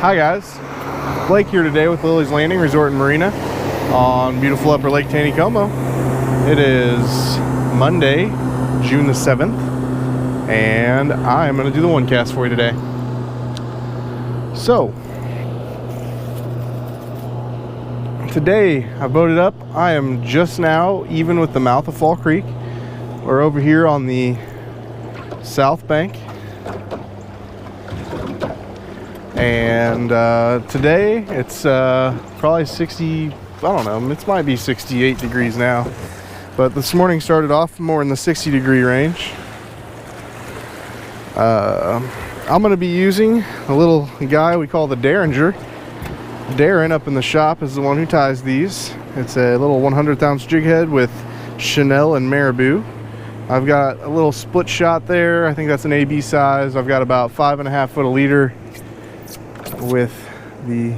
Hi guys, Blake here today with Lilley's Landing Resort and Marina on beautiful upper Lake Taneycomo. It is Monday, June the 7th, and I am going to do the one cast for you today. So, today I boated up. I am just now even with the mouth of Fall Creek. We're over here on the south bank. And today it's probably 60, I don't know, it might be 68 degrees now. But this morning started off more in the 60 degree range. I'm going to be using a little guy we call the Derringer. Darren up in the shop is the one who ties these. It's a little 100th ounce jig head with Chanel and Marabou. I've got a little split shot there. I think that's an AB size. I've got about 5.5 foot a leader with the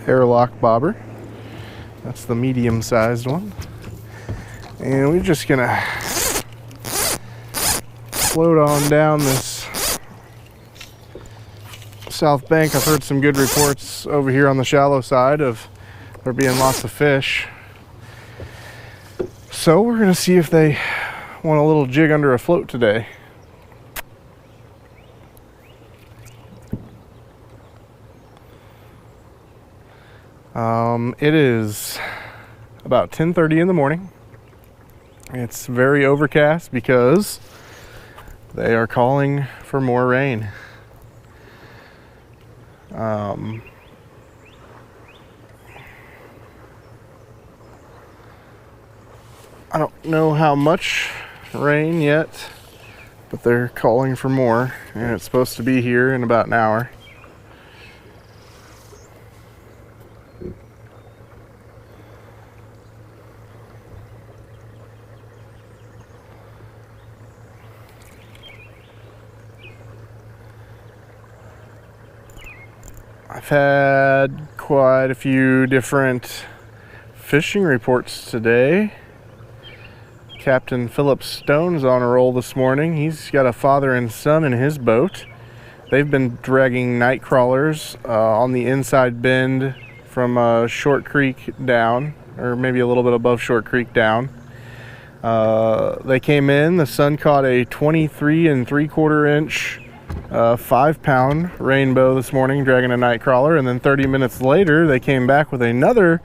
airlock bobber. That's the medium sized one. And we're just gonna float on down this south bank. I've heard some good reports over here on the shallow side of there being lots of fish. So we're gonna see if they want a little jig under a float today. It is about 10:30 in the morning. It's very overcast because they are calling for more rain. I don't know how much rain yet, but they're calling for more, and it's supposed to be here in about an hour. I've had quite a few different fishing reports today. Captain Philip Stone's on a roll this morning. He's got a father and son in his boat. They've been dragging night crawlers on the inside bend from Short Creek down, or maybe a little bit above Short Creek down. They came in, the son caught a 23 3/4 inch 5-pound rainbow this morning dragging a night crawler, and then 30 minutes later they came back with another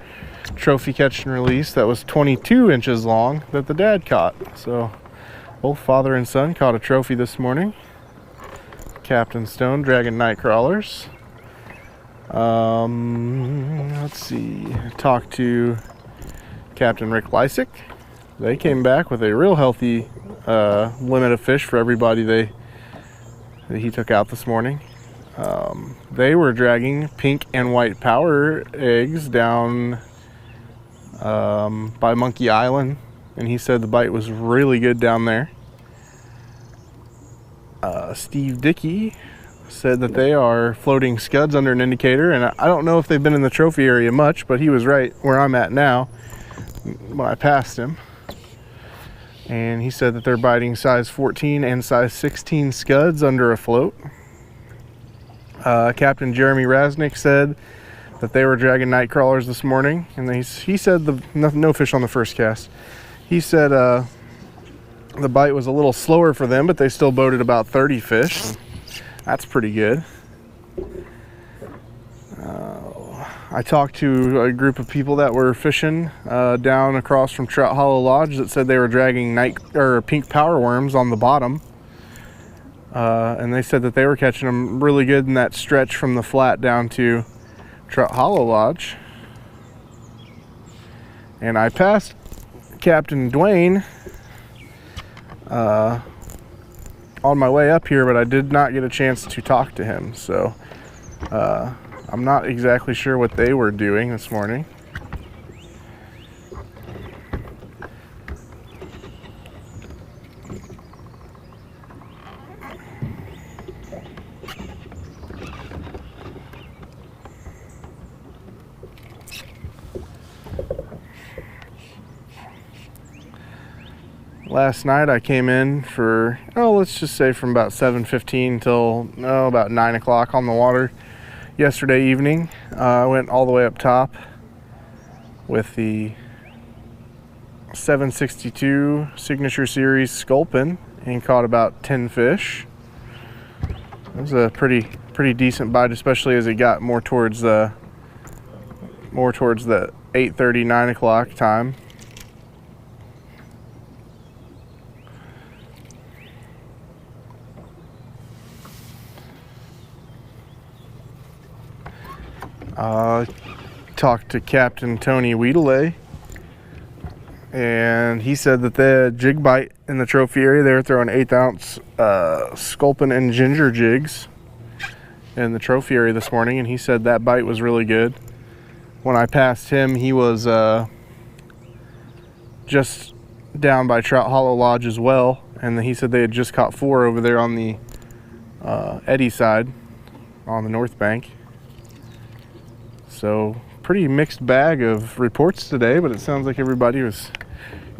trophy catch and release that was 22 inches long that the dad caught. So both father and son caught a trophy this morning. Captain Stone dragging night crawlers. Let's see, I talked to Captain Rick Lysick. They came back with a real healthy limit of fish for everybody that he took out this morning. They were dragging pink and white power eggs down by Monkey Island, and he said the bite was really good down there. Steve Dickey said that they are floating scuds under an indicator, and I don't know if they've been in the trophy area much, but he was right where I'm at now when I passed him. And he said that they're biting size 14 and size 16 scuds under a float. Captain Jeremy Rasnick said that they were dragging night crawlers this morning, and he said no fish on the first cast. He said the bite was a little slower for them, but they still boated about 30 fish. That's pretty good. I talked to a group of people that were fishing down across from Trout Hollow Lodge that said they were dragging pink power worms on the bottom, and they said that they were catching them really good in that stretch from the flat down to Trout Hollow Lodge. And I passed Captain Dwayne on my way up here, but I did not get a chance to talk to him, so I'm not exactly sure what they were doing this morning. Last night I came in for, let's just say from about 7:15 till about 9 o'clock on the water yesterday evening. I went all the way up top with the 762 Signature Series Sculpin and caught about 10 fish. It was a pretty decent bite, especially as it got more towards the 8:30, 9 o'clock time. Talked to Captain Tony Lilley, and he said that the jig bite in the trophy area, they were throwing 1/8 ounce sculpin and ginger jigs in the trophy area this morning, and he said that bite was really good. When I passed him, he was just down by Trout Hollow Lodge as well, and he said they had just caught 4 over there on the eddy side on the north bank. So pretty mixed bag of reports today, but it sounds like everybody was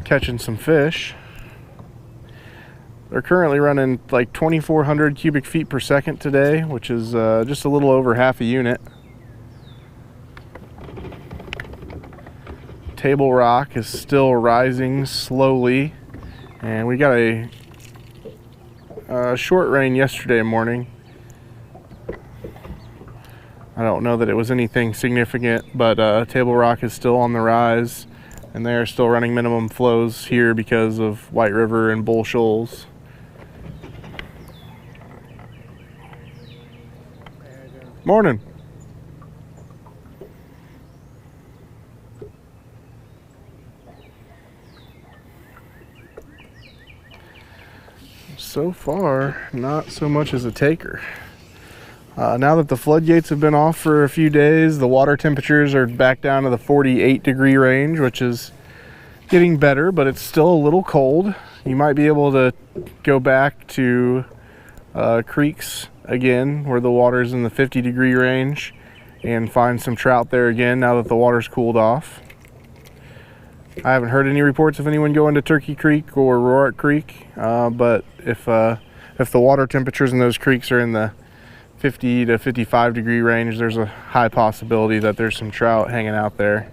catching some fish. They're currently running like 2,400 cubic feet per second today, which is just a little over half a unit. Table Rock is still rising slowly, and we got a short rain yesterday morning. I don't know that it was anything significant, but Table Rock is still on the rise, and they are still running minimum flows here because of White River and Bull Shoals. Morning. So far, not so much as a taker. Now that the floodgates have been off for a few days, the water temperatures are back down to the 48-degree range, which is getting better, but it's still a little cold. You might be able to go back to creeks again where the water's in the 50-degree range and find some trout there again now that the water's cooled off. I haven't heard any reports of anyone going to Turkey Creek or Roark Creek, but if the water temperatures in those creeks are in the 50 to 55 degree range, there's a high possibility that there's some trout hanging out there.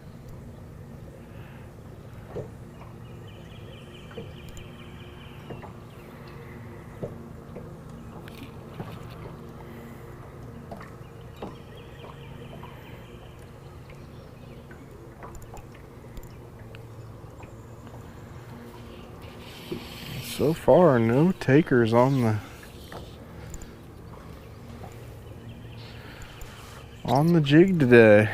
So far, no takers on the jig today.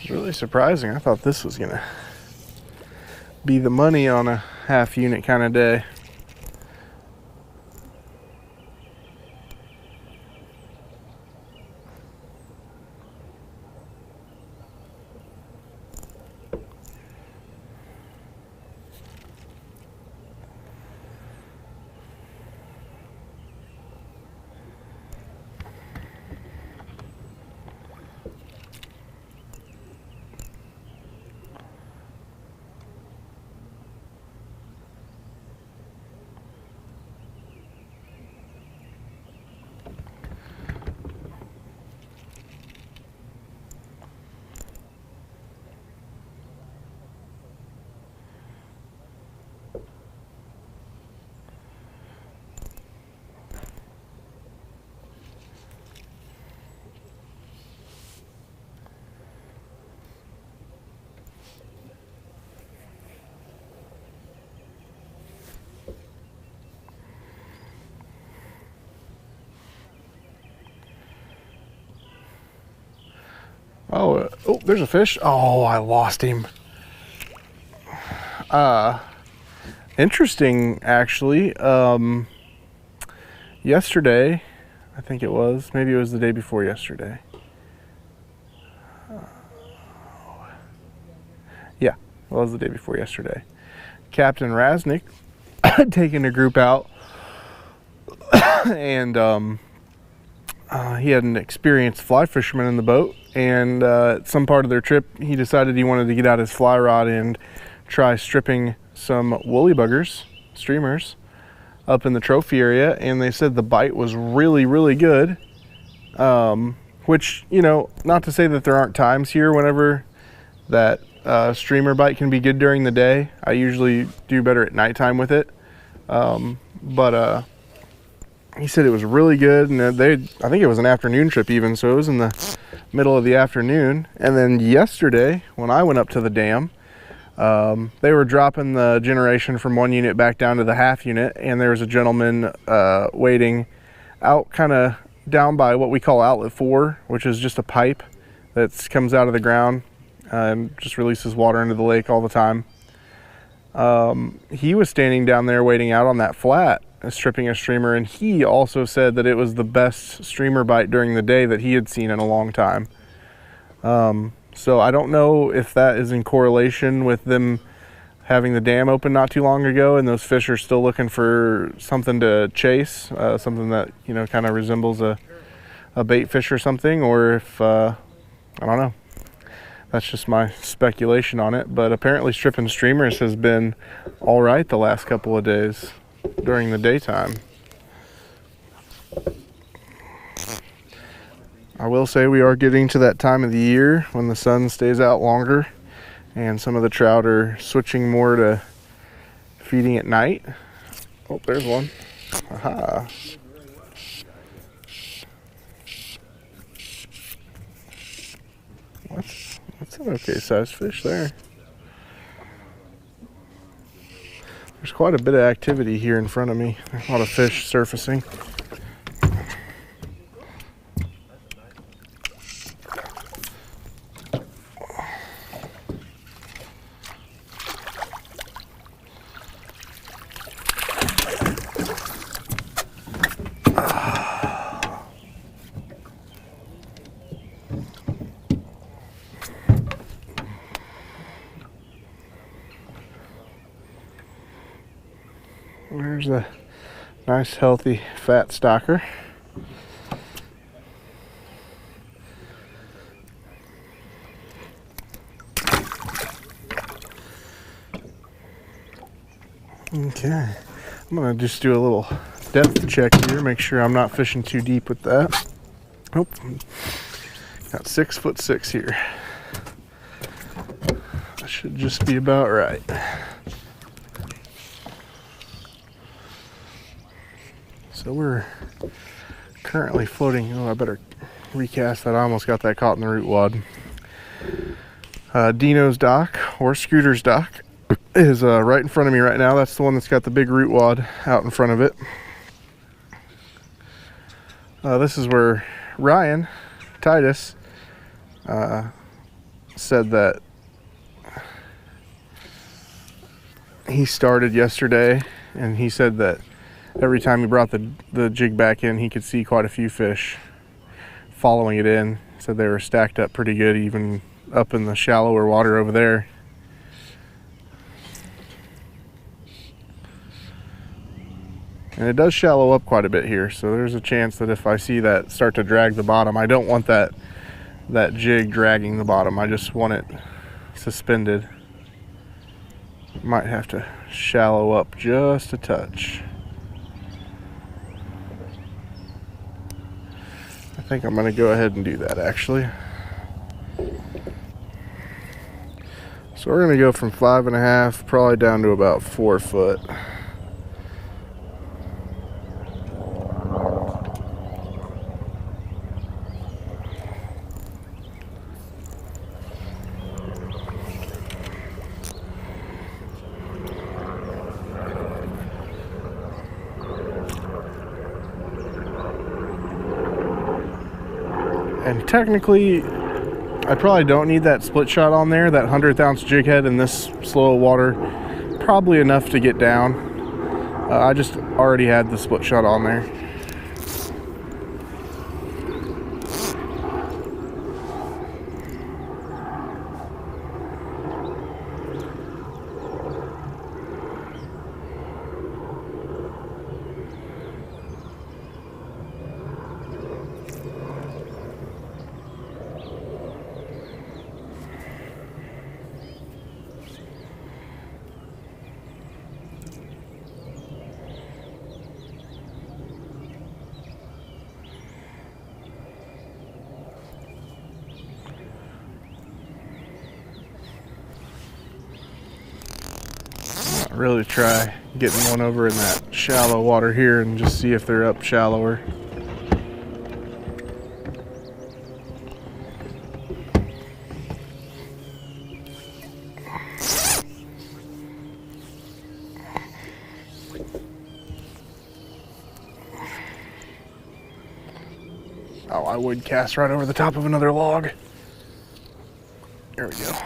Really surprising. I thought this was gonna be the money on a half unit kind of day. Oh, there's a fish. Oh, I lost him. Interesting, actually. Yesterday, I think it was, maybe it was the day before yesterday. Yeah, it was the day before yesterday. Captain Rasnick had taken a group out, and he had an experienced fly fisherman in the boat, and at some part of their trip he decided he wanted to get out his fly rod and try stripping some woolly buggers, streamers, up in the trophy area, and they said the bite was really good, which, you know, not to say that there aren't times here whenever that streamer bite can be good during the day. I usually do better at nighttime with it, but he said it was really good, and I think it was an afternoon trip even, so it was in the middle of the afternoon. And then yesterday, when I went up to the dam, they were dropping the generation from one unit back down to the half unit, and there was a gentleman waiting out kind of down by what we call outlet 4, which is just a pipe that comes out of the ground and just releases water into the lake all the time. He was standing down there waiting out on that flat, stripping a streamer, and he also said that it was the best streamer bite during the day that he had seen in a long time. So I don't know if that is in correlation with them having the dam open not too long ago and those fish are still looking for something to chase, something that, you know, kind of resembles a bait fish or something, or if I don't know. That's just my speculation on it, but apparently stripping streamers has been all right the last couple of days during the daytime. I will say we are getting to that time of the year when the sun stays out longer and some of the trout are switching more to feeding at night. Oh, there's one. Aha. That's an okay sized fish there. There's quite a bit of activity here in front of me. There's a lot of fish surfacing. There's a nice, healthy, fat stocker. Okay, I'm gonna just do a little depth check here, make sure I'm not fishing too deep with that. Oh, got 6'6" here. That should just be about right. So we're currently floating. Oh, I better recast that. I almost got that caught in the root wad. Dino's dock, or Scooter's dock, is right in front of me right now. That's the one that's got the big root wad out in front of it. This is where Ryan Titus said that he started yesterday, and he said that every time he brought the jig back in, he could see quite a few fish following it in. So they were stacked up pretty good, even up in the shallower water over there. And it does shallow up quite a bit here, so there's a chance that if I see that start to drag the bottom, I don't want that jig dragging the bottom. I just want it suspended. Might have to shallow up just a touch. I think I'm going to go ahead and do that, actually. So we're going to go from 5.5 probably down to about 4 foot. And technically, I probably don't need that split shot on there, that 100th ounce jig head in this slow water. probably enough to get down. I just already had the split shot on there. Really try getting one over in that shallow water here and just see if they're up shallower. Oh, I would cast right over the top of another log. There we go.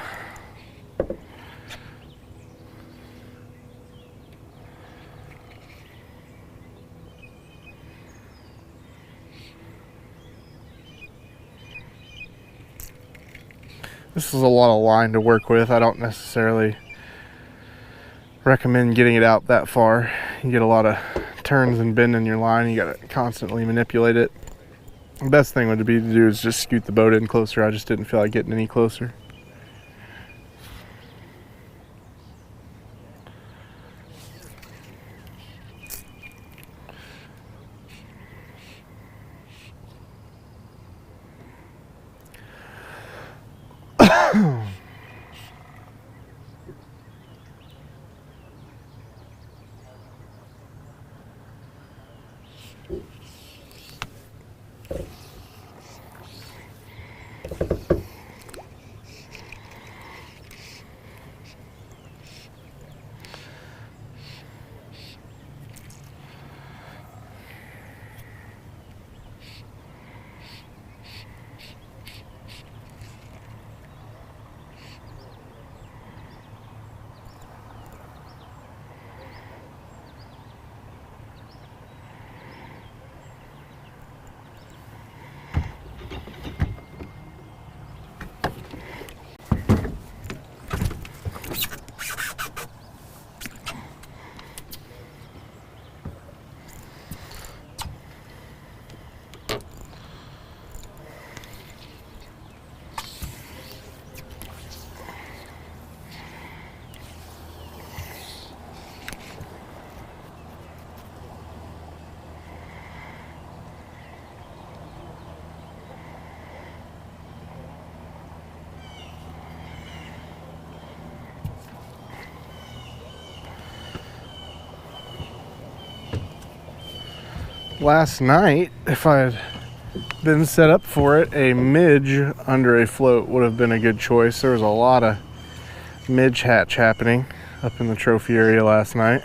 This is a lot of line to work with. I don't necessarily recommend getting it out that far. You get a lot of turns and bend in your line. You gotta constantly manipulate it. The best thing would be to do is just scoot the boat in closer. I just didn't feel like getting any closer. Last night, if I had been set up for it, a midge under a float would have been a good choice. There was a lot of midge hatch happening up in the trophy area last night.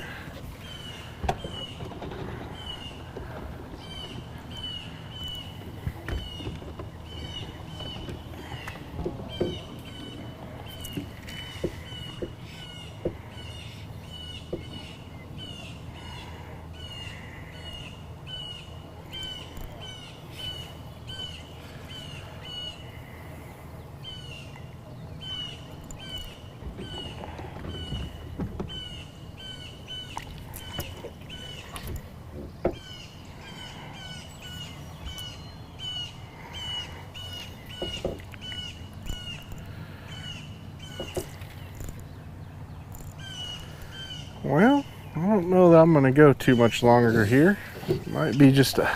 Well, I don't know that I'm going to go too much longer here. Might be just a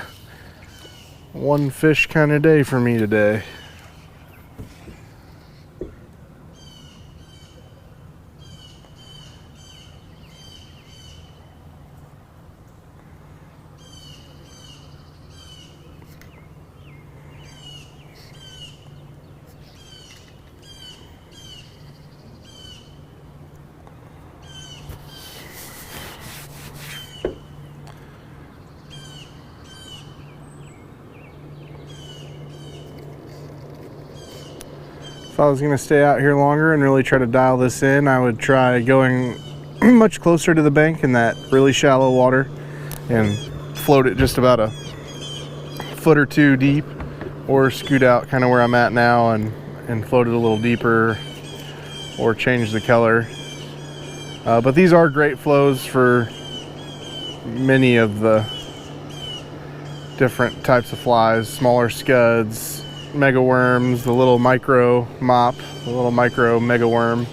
one fish kind of day for me today. If I was going to stay out here longer and really try to dial this in, I would try going much closer to the bank in that really shallow water and float it just about a foot or two deep, or scoot out kind of where I'm at now and float it a little deeper, or change the color. But these are great flows for many of the different types of flies, smaller scuds, mega worms, the little micro mop, the little micro mega worm.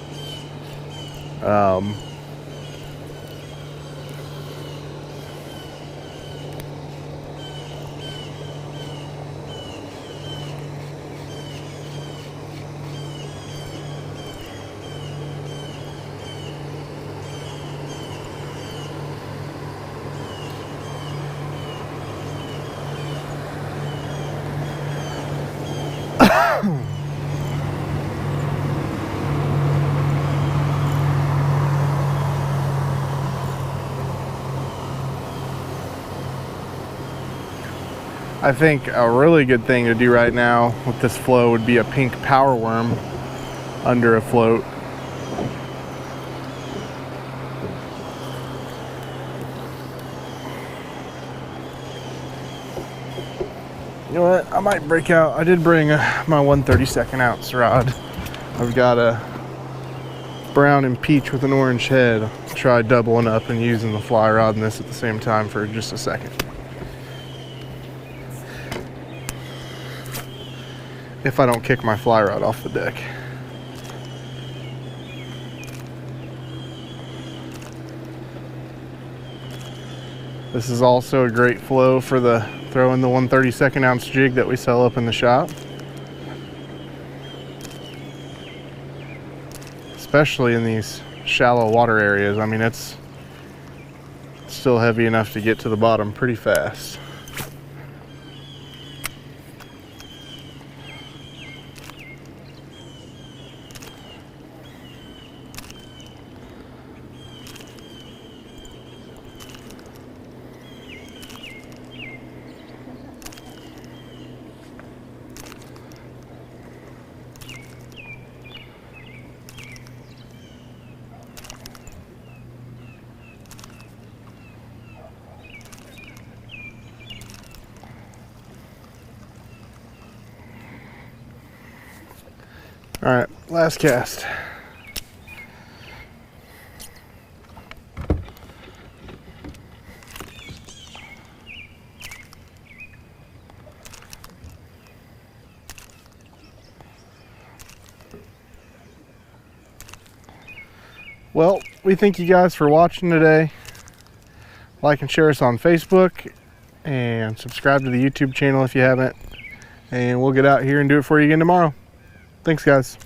I think a really good thing to do right now with this flow would be a pink power worm under a float. You know what? I might break out. I did bring my 1/32 ounce rod. I've got a brown and peach with an orange head. I'll try doubling up and using the fly rod in this at the same time for just a second. If I don't kick my fly rod off the deck. This is also a great flow for the throw in the 1/32 ounce jig that we sell up in the shop. Especially in these shallow water areas. I mean, it's still heavy enough to get to the bottom pretty fast. All right, last cast. Well, we thank you guys for watching today. Like and share us on Facebook and subscribe to the YouTube channel if you haven't. And we'll get out here and do it for you again tomorrow. Thanks, guys.